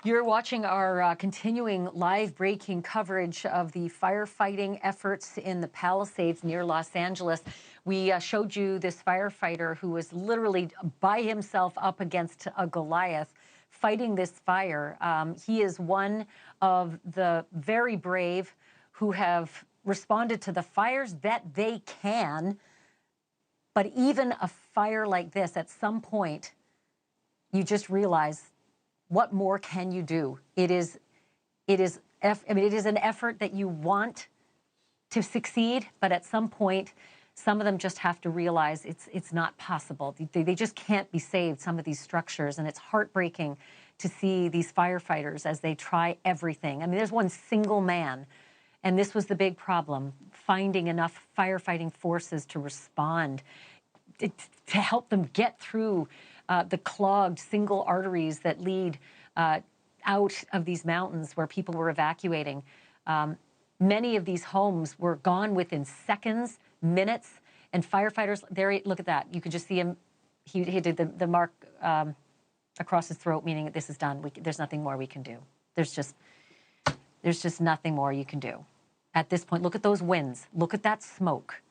You're watching our continuing live breaking coverage of the firefighting efforts in the Palisades near Los Angeles. We showed you this firefighter who was literally by himself up against a Goliath fighting this fire. He is one of the very brave who have responded to the fires that they can. But even a fire like this, at some point, you just realize, what more can you do? It is an effort that you want to succeed, but at some point, some of them just have to realize it's not possible. They just can't be saved, some of these structures, and it's heartbreaking to see these firefighters as they try everything. I mean, there's one single man, and this was the big problem, finding enough firefighting forces to respond, to help them get through the clogged single arteries that lead out of these mountains where people were evacuating. Many of these homes were gone within seconds, minutes, and firefighters, there, look at that. You could just see him, he did the mark across his throat, meaning that this is done. There's nothing more we can do. There's just nothing more you can do. At this point, look at those winds. Look at that smoke.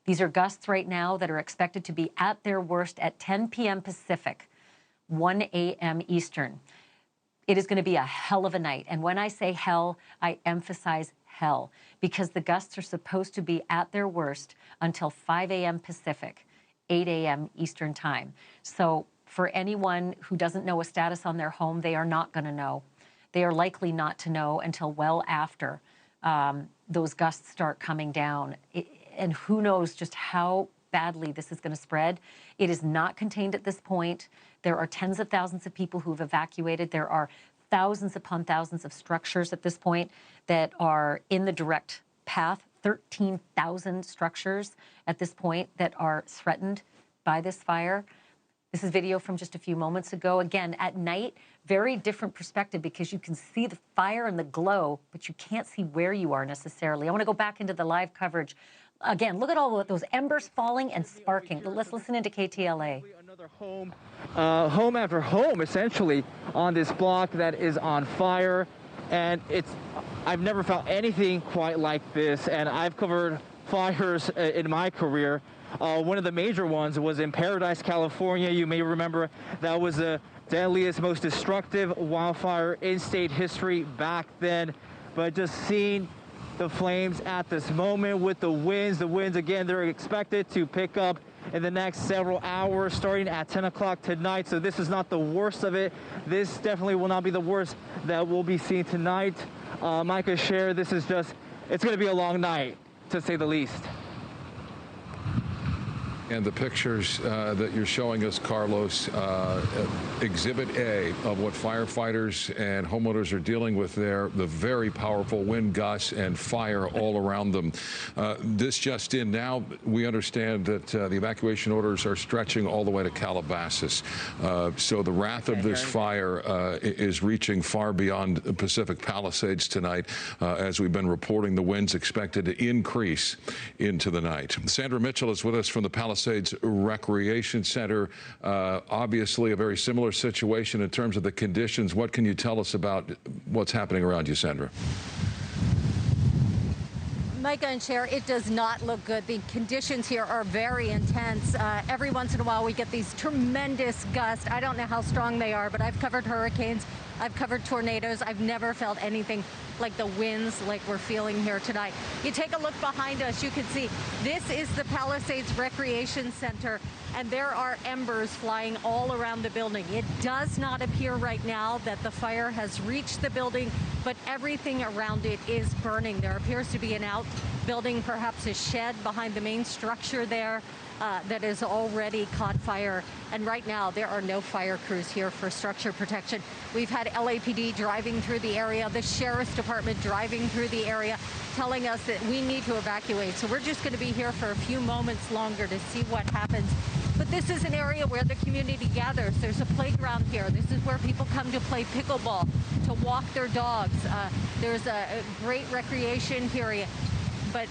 These are gusts right now that are expected to be at their worst at 10 p.m. Pacific, 1 a.m. Eastern. It is going to be a hell of a night. And when I say hell, I emphasize hell, because the gusts are supposed to be at their worst until 5 a.m. Pacific, 8 a.m. Eastern time. So for anyone who doesn't know a status on their home, they are not going to know. They are likely not to know until well after those gusts start coming down. And who knows just how badly this is going to spread. It is not contained at this point. There are tens of thousands of people who've evacuated. There are thousands upon thousands of structures at this point that are in the direct path, 13,000 structures at this point that are threatened by this fire. This is video from just a few moments ago. Again, at night, very different perspective because you can see the fire and the glow, but you can't see where you are necessarily. I want to go back into the live coverage. Again, look at all of those embers falling and sparking. Let's listen into KTLA. Another home after home, essentially, on this block that is on fire. And I've never felt anything quite like this. And I've covered fires in my career. One of the major ones was in Paradise, California. You may remember that was the deadliest, most destructive wildfire in state history back then. But just seeing the flames at this moment with the winds again, they're expected to pick up in the next several hours starting at 10 o'clock tonight. So this is not the worst of it. This definitely will not be the worst that we'll be seeing tonight. Micah Sher, it's going to be a long night, to say the least. And the pictures that you're showing us, Carlos, Exhibit A of what firefighters and homeowners are dealing with there, the very powerful wind gusts and fire all around them. This just in now, we understand that the evacuation orders are stretching all the way to Calabasas. So the wrath of this fire is reaching far beyond the Pacific Palisades tonight. As we've been reporting, the winds expected to increase into the night. Sandra Mitchell is with us from the Palisades Recreation Center. Obviously a very similar situation in terms of the conditions. What can you tell us about what's happening around you, Sandra? Micah and Cher, it does not look good. The conditions here are very intense. Every once in a while we get these tremendous gusts. I don't know how strong they are, but I've covered hurricanes. I've covered tornadoes. I've never felt anything like the winds like we're feeling here tonight. You take a look behind us, you can see this is the Palisades Recreation Center, and there are embers flying all around the building. It does not appear right now that the fire has reached the building, but everything around it is burning. There appears to be an outbuilding, perhaps a shed behind the main structure there. That has already caught fire. And right now, there are no fire crews here for structure protection. We've had LAPD driving through the area, the Sheriff's Department driving through the area, telling us that we need to evacuate. So we're just going to be here for a few moments longer to see what happens. But this is an area where the community gathers. There's a playground here. This is where people come to play pickleball, to walk their dogs. There's a great recreation here. But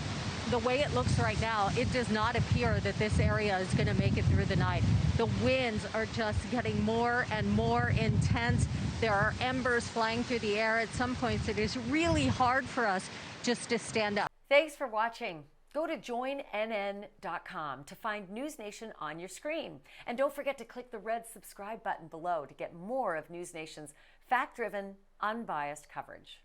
the way it looks right now, it does not appear that this area is going to make it through the night. The winds are just getting more and more intense. There are embers flying through the air. At some points, it is really hard for us just to stand up. Thanks for watching. Go to joinnn.com to find NewsNation on your screen. And don't forget to click the red subscribe button below to get more of NewsNation's fact-driven, unbiased coverage.